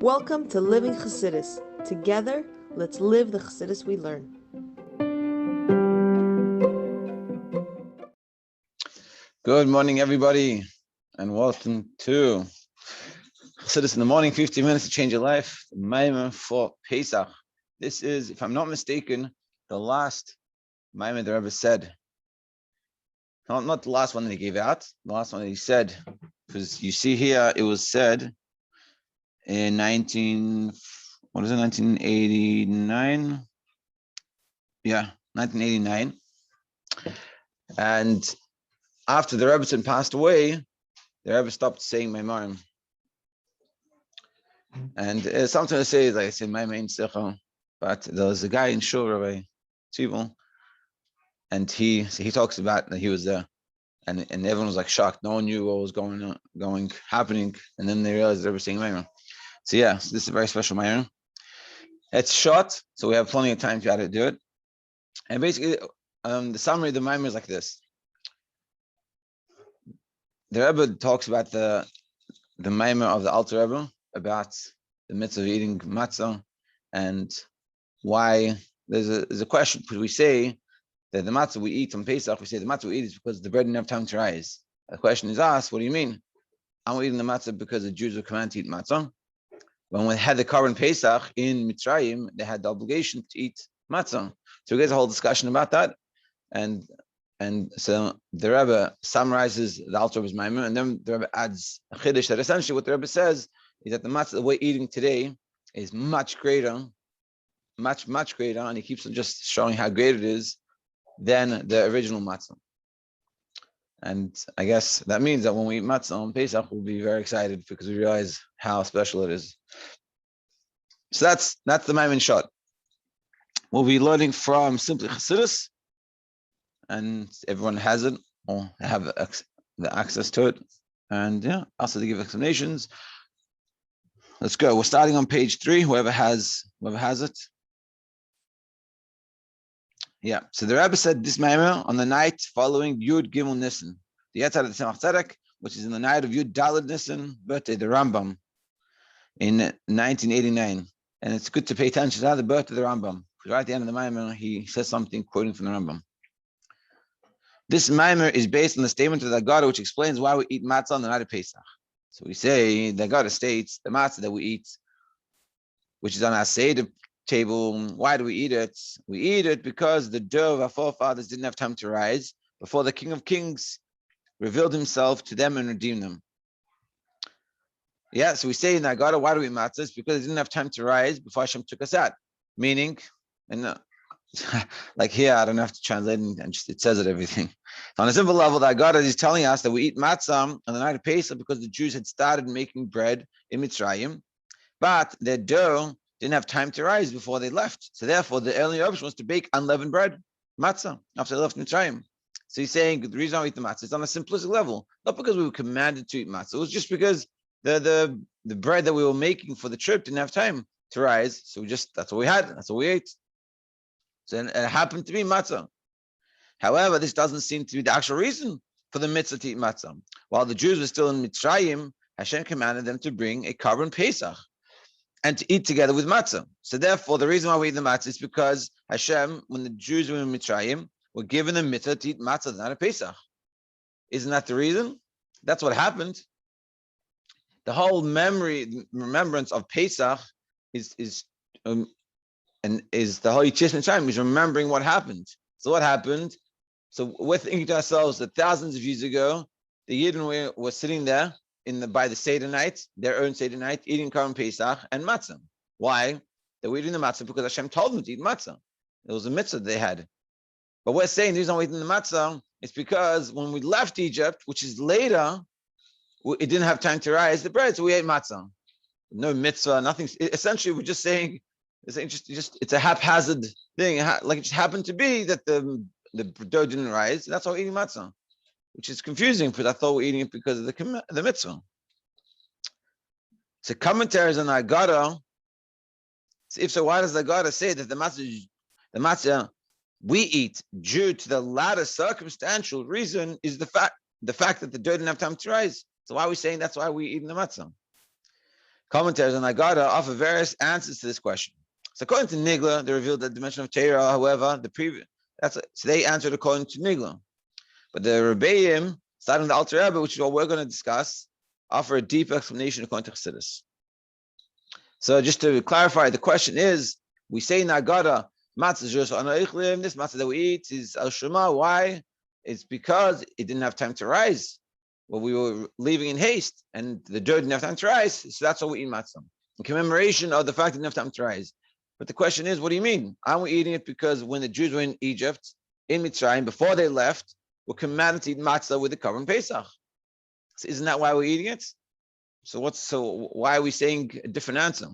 Welcome to Living Chassidus. Together, let's live the Chassidus we learn. Good morning, everybody, and welcome to Chassidus in the morning, 15 minutes to change your life, maamer for Pesach. This is, if I'm not mistaken, the last maamer the Rebbe said. Not the last one that he gave out, the last one that he said, because you see here, it was said in 1989? Yeah, 1989. And after the Rebbe passed away, the Rebbe stopped saying maamer. And something to say, like I said, my main sicha, but there was a guy in Shul, Rabbi Weiss, and he talks about that he was there, and everyone was like shocked. No one knew what was happening, and then they realized they were saying maamer. So yeah, so this is a very special maamer. It's short, so we have plenty of time to how to do it. And basically, the summary of the maamer is like this. The Rebbe talks about the maamer of the Alter Rebbe, about the mitzvah of eating matzah, and why there's a question, because we say that the matzah we eat on Pesach, we say the matzah we eat is because the bread didn't have time to rise. The question is asked, what do you mean? I'm eating the matzah because the Jews were commanded to eat matzah. When we had the korban Pesach in Mitzrayim, they had the obligation to eat matzah. So we get a whole discussion about that, and so the Rebbe summarizes the Alter Rebbe's maamer, and then the Rebbe adds a chiddush that essentially what the Rebbe says is that the matzah that we're eating today is much greater, much greater, and he keeps on just showing how great it is than the original matzah. And I guess that means that when we eat matzah on Pesach, we'll be very excited because we realize how special it is. So that's the maamer in short. We'll be learning from Simply Chassidus, and everyone has it or have the access to it, and yeah, also to give explanations. Let's go. We're starting on page 3. Whoever has it. Yeah. So the Rebbe said this maamer on the night following Yud Daled Nissan, the Yud Daled Nissan, which is in the night of Yud Daled Nissan, birthday the Rambam in 1989, and it's good to pay attention to the birth of the Rambam, because right at the end of the maamer he says something quoting from the Rambam. This maamer is based on the statement of the Agada, which explains why we eat matzah on the night of Pesach. So we say, the Agada states, the matzah that we eat, which is on our Seder table, why do we eat it? We eat it because the dough of our forefathers didn't have time to rise before the King of Kings revealed himself to them and redeemed them. Yeah, so we say in the Agada, why do we eat matzah? It's because it didn't have time to rise before Hashem took us out. Meaning, and like here, I don't have to translate, and just it says it everything. On a simple level, the Agada is telling us that we eat matzah on the night of Pesach because the Jews had started making bread in Mitzrayim, but their dough didn't have time to rise before they left. So therefore, the early option was to bake unleavened bread, matzah, after they left Mitzrayim. So he's saying the reason I eat the matzah is on a simplistic level, not because we were commanded to eat matzah. It was just because the bread that we were making for the trip didn't have time to rise. So that's what we had. That's what we ate. So it happened to be matzah. However, this doesn't seem to be the actual reason for the mitzvah to eat matzah. While the Jews were still in Mitzrayim, Hashem commanded them to bring a korban Pesach and to eat together with matzah. So therefore, the reason why we eat the matzah is because Hashem, when the Jews were in Mitzrayim, were given the mitzvah to eat matzah the night of Pesach. Isn't that the reason? That's what happened. The whole remembrance of Pesach is the whole Yitzias Mitzrayim is remembering what happened. So what happened? So we're thinking to ourselves that thousands of years ago, the Yidden were sitting there by the Seder night, their own Seder night, eating korban Pesach and matzah. Why? They were eating the matzah because Hashem told them to eat matzah. It was a mitzvah they had. But we're saying the reason we're eating the matzah is because when we left Egypt, which is later, it didn't have time to rise the bread, so we ate matzah. No mitzvah, nothing. Essentially, we're just saying it's a haphazard thing. Like it just happened to be that the dough didn't rise. That's why we're eating matzah, which is confusing because I thought we're eating it because of the mitzvah. So commentaries on the Agada. So if so, why does the Agada say that the matzah we eat due to the latter circumstantial reason is the fact that the dough didn't have time to rise? So why are we saying that's why we're eating the matzah? Commentaries on Agada offer various answers to this question. So according to Nigla, they revealed the dimension of Torah. However, so they answered according to Nigla. But the Rebbeim, starting the Alter Rebbe, which is what we're going to discuss, offer a deep explanation according to Chassidus. So just to clarify, the question is, we say in Agada, Matzah Zu, this matzah that we eat is Al Shema. Why? It's because it didn't have time to rise. Well, we were leaving in haste, and the dough didn't have time to rise, so that's why we eat matzah. In commemoration of the fact it didn't have time to rise. But the question is, what do you mean? Aren't we eating it because when the Jews were in Egypt, in Mitzrayim, before they left, were commanded to eat matzah with the korban Pesach? So isn't that why we're eating it? So why are we saying a different answer?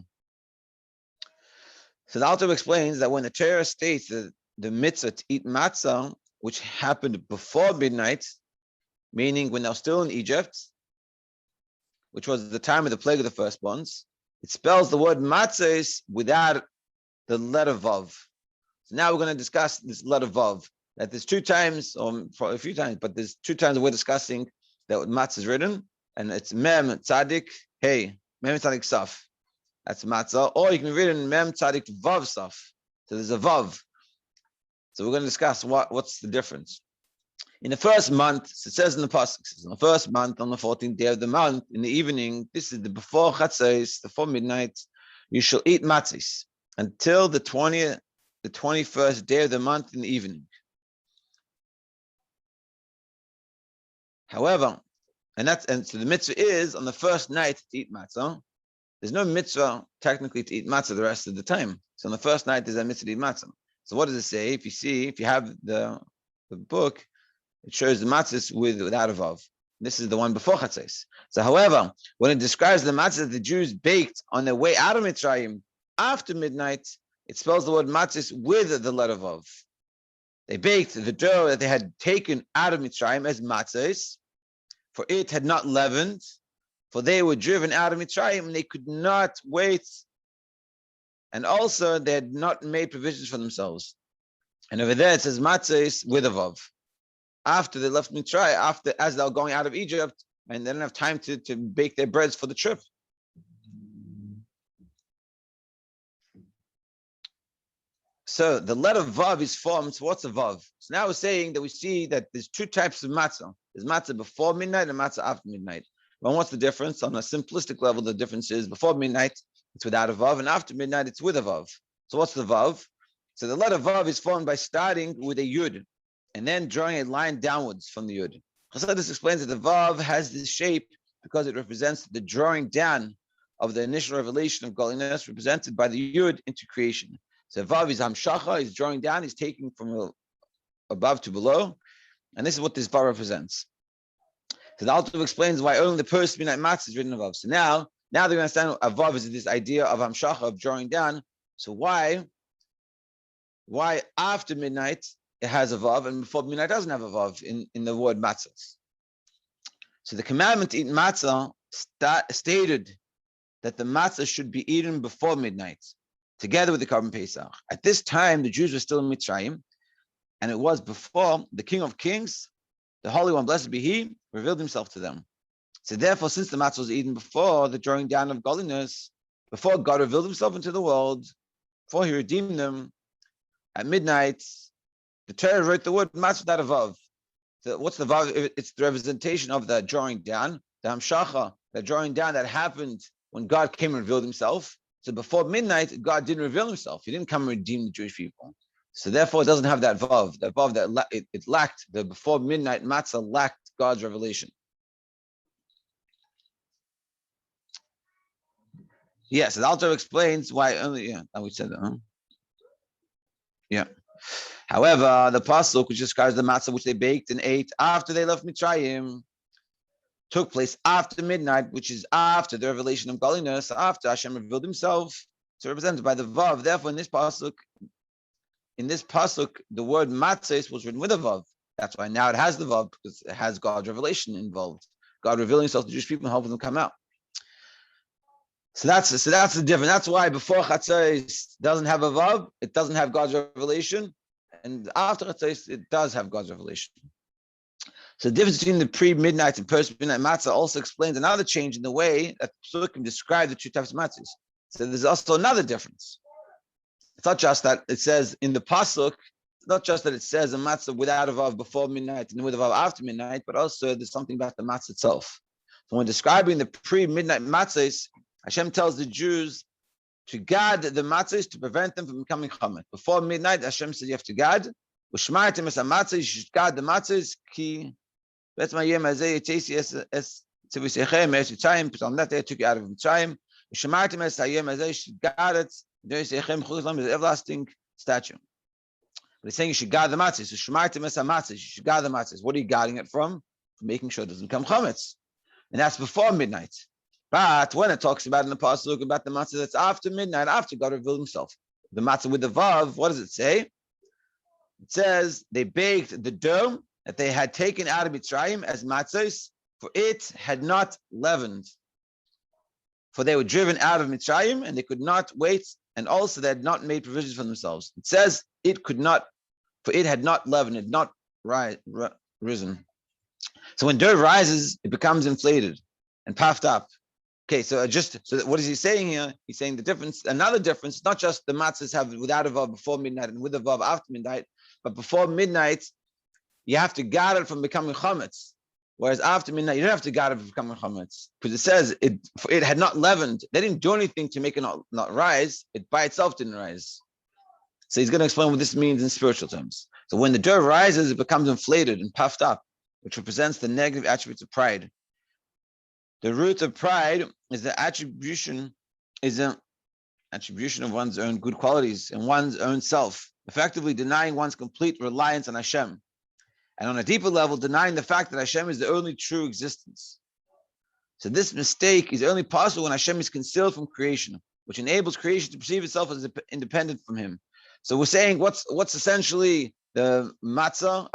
So the Alter explains that when the Torah states that the mitzvah to eat matzah, which happened before midnight, meaning when they're still in Egypt, which was the time of the plague of the firstborns, it spells the word matzah without the letter vav. So now we're going to discuss this letter vav. That there's two times, or a few times, but there's two times that we're discussing that matzah is written, and it's mem tzadik hey, mem tzadik saf. That's matzah, or you can read it in mem tzadik vav saf. So there's a vav. So we're going to discuss what's the difference. In the first month, so it says in the Pesach, in the first month, on the 14th day of the month, in the evening, this is the before chatzos, before midnight, you shall eat matzahs until the 21st day of the month in the evening. However, and so the mitzvah is on the first night to eat matzah. There's no mitzvah technically to eat matzah the rest of the time. So on the first night there's a mitzvah to eat matzah. So what does it say? If you have the book, it shows the matzahs without a vav. This is the one before chatzos. So however, when it describes the matzahs that the Jews baked on their way out of Mitzrayim after midnight, it spells the word matzahs with the letter vav. They baked the dough that they had taken out of Mitzrayim as matzahs, for it had not leavened, for they were driven out of Mitzrayim and they could not wait. And also they had not made provisions for themselves. And over there it says matzahs with a vav. After they left Mitzrayim, as they were going out of Egypt, and they didn't have time to bake their breads for the trip. So the letter vav is formed. So what's a vav? So now we're saying that we see that there's two types of matzah. There's matzah before midnight and matzah after midnight. Well, what's the difference? On a simplistic level, the difference is before midnight, it's without a vav, and after midnight, it's with a vav. So what's the vav? So the letter vav is formed by starting with a yud, and then drawing a line downwards from the yud. Chassidus explains that the vav has this shape because it represents the drawing down of the initial revelation of godliness represented by the yud into creation. So vav is hamshacha, is drawing down, is taking from above to below, and this is what this vav represents. So the Alter explains why only the first midnight matzah is written above. So now they're going to understand a vav is this idea of hamshacha, of drawing down. So why after midnight it has a vav, and before midnight doesn't have a vav in the word matzah? So the commandment to eat matzah stated that the matzah should be eaten before midnight, together with the korban Pesach. At this time, the Jews were still in Mitzrayim, and it was before the King of Kings, the Holy One, blessed be He, revealed Himself to them. So therefore, since the matzah was eaten before the drawing down of godliness, before God revealed Himself into the world, before He redeemed them, at midnight, the Torah wrote the word matzah without a vav. So what's the vav? It's the representation of the drawing down, the hamshacha, the drawing down that happened when God came and revealed Himself. So before midnight, God didn't reveal Himself. He didn't come and redeem the Jewish people. So therefore, it doesn't have that vav. That vav that it lacked, the before midnight matzah lacked God's revelation. Yes, the Alter explains why only. Yeah, we said that. Huh? Yeah. However, the pasuk which describes the matzah which they baked and ate after they left Mitzrayim took place after midnight, which is after the revelation of godliness, after Hashem revealed Himself. It's represented by the vav. Therefore, in this pasuk, the word matzah was written with a vav. That's why now it has the vav, because it has God's revelation involved. God revealing Himself to the Jewish people and helping them come out. So that's the difference. That's why before chatzos doesn't have a vav, it doesn't have God's revelation, and after chatzos it does have God's revelation. So the difference between the pre-midnight and post-midnight matzah also explains another change in the way that Psukim describe the two types of matzahs. So there's also another difference. It's not just that it says in the pasuk, it's not just that it says a matzah without a vav before midnight and with a vav after midnight, but also there's something about the matzah itself. So when describing the pre-midnight matzahs, Hashem tells the Jews to guard the matzahs to prevent them from becoming chametz. Before midnight, Hashem says you have to guard. Ushmartem es hamatzahs, you should guard the matzahs. Ki betzma yem hazeh yitzesi es tzivisechem me'eretz Mitzrayim. From that day I took you out of Mitzrayim. Ushmartem es hayem hazeh, you should guard it. Tzivisechem chutz lam is an everlasting statue. But he's saying you should guard the matzahs. So shmartem es hamatzahs, you should guard the matzahs. What are you guarding it from? From making sure it doesn't come chametz. And that's before midnight. But when it talks about in the pasuk about the matzah that's after midnight, after God revealed himself, the matzah with the vav, what does it say? It says they baked the dough that they had taken out of Mitzrayim as matzahs, for it had not leavened. For they were driven out of Mitzrayim and they could not wait, and also they had not made provisions for themselves. It says it could not, for it had not leavened, it had not risen. So when dough rises, it becomes inflated and puffed up. Okay, so what is he saying here? He's saying the difference, another difference, not just the matzahs have without a vav before midnight and with a vav after midnight, but before midnight, you have to guard it from becoming chametz. Whereas after midnight, you don't have to guard it from becoming chametz. Because it says it had not leavened. They didn't do anything to make it not rise. It by itself didn't rise. So he's going to explain what this means in spiritual terms. So when the dough rises, it becomes inflated and puffed up, which represents the negative attributes of pride. The root of pride is the attribution of one's own good qualities and one's own self, effectively denying one's complete reliance on Hashem. And on a deeper level, denying the fact that Hashem is the only true existence. So this mistake is only possible when Hashem is concealed from creation, which enables creation to perceive itself as independent from him. So we're saying what's essentially the matzah,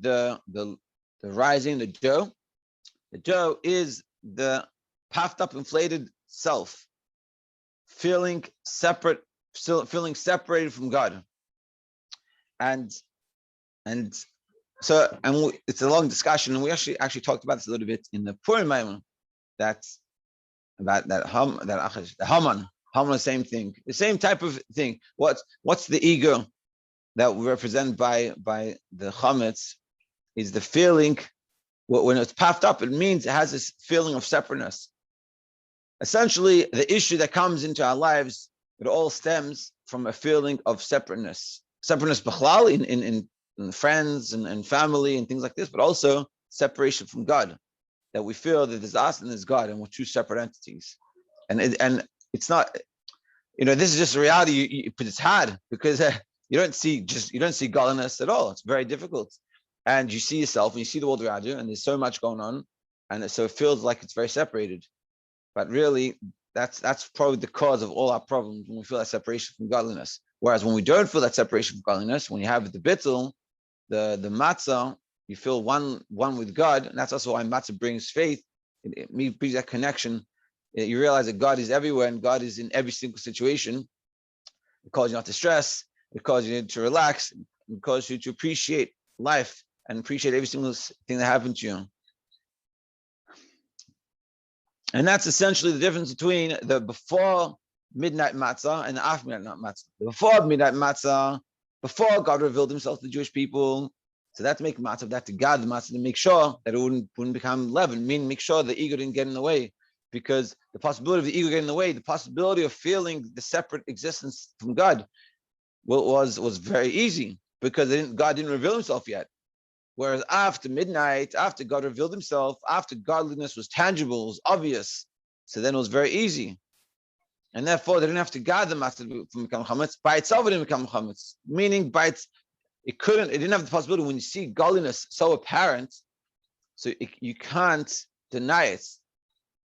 the rising, the dough. The dough is the puffed up, inflated self, feeling separated from God, and it's a long discussion, and we actually talked about this a little bit in the Purim maamer. That's about the Haman, the same thing, the same type of thing. What's the ego that we represent by the chametz is the feeling. When it's puffed up, it means it has this feeling of separateness. Essentially, the issue that comes into our lives, it all stems from a feeling of separateness. Separateness b'chlal in friends and family and things like this, but also separation from God. That we feel that there's us and there's God, and we're two separate entities. And it's not, this is just a reality. But it's hard because you don't see godliness at all. It's very difficult. And you see yourself and you see the world around you, and there's so much going on, and so it feels like it's very separated. But really, that's probably the cause of all our problems, when we feel that separation from godliness. Whereas when we don't feel that separation from godliness, when you have the bittul, the matzah, you feel one with God, and that's also why matzah brings faith. It brings that connection. You realize that God is everywhere and God is in every single situation. It calls you not to stress. It calls you to relax. It calls you to appreciate life and appreciate every single thing that happened to you. And that's essentially the difference between the before midnight matzah and the after midnight matzah. The before midnight matzah, before God revealed himself to the Jewish people, so that to make matzah, that to guard the matzah, to make sure that it wouldn't become leaven, meaning make sure the ego didn't get in the way. Because the possibility of the ego getting in the way, the possibility of feeling the separate existence from God was very easy, because God didn't reveal himself yet. Whereas after midnight, after God revealed himself, after godliness was tangible, was obvious, so then it was very easy. And therefore, they didn't have to guard the matzah from becoming chametz. By itself, it didn't become chametz. Meaning, it didn't have the possibility. When you see godliness so apparent, so you can't deny it.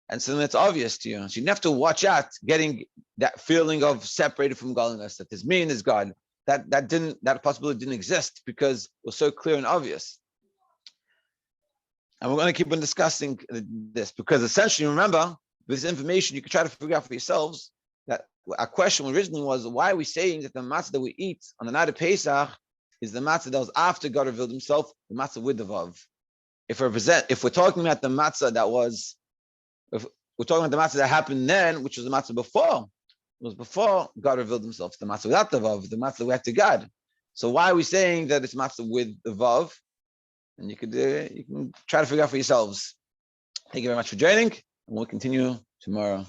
And so then it's obvious to you. So you have to watch out getting that feeling of separated from godliness, that there's me and there's God. That possibility didn't exist because it was so clear and obvious. And we're going to keep on discussing this, because essentially, remember, with this information, you can try to figure out for yourselves that our question originally was, why are we saying that the matzah that we eat on the night of Pesach is the matzah that was after God revealed himself, the matzah with the vav? if we're talking about the matzah if we're talking about the matzah that happened then, which was the matzah before, it was before God revealed himself. The matzah without the vav, the matzah we had to God. So why are we saying that it's matzah with the vav? And you can try to figure out for yourselves. Thank you very much for joining, and we'll continue tomorrow.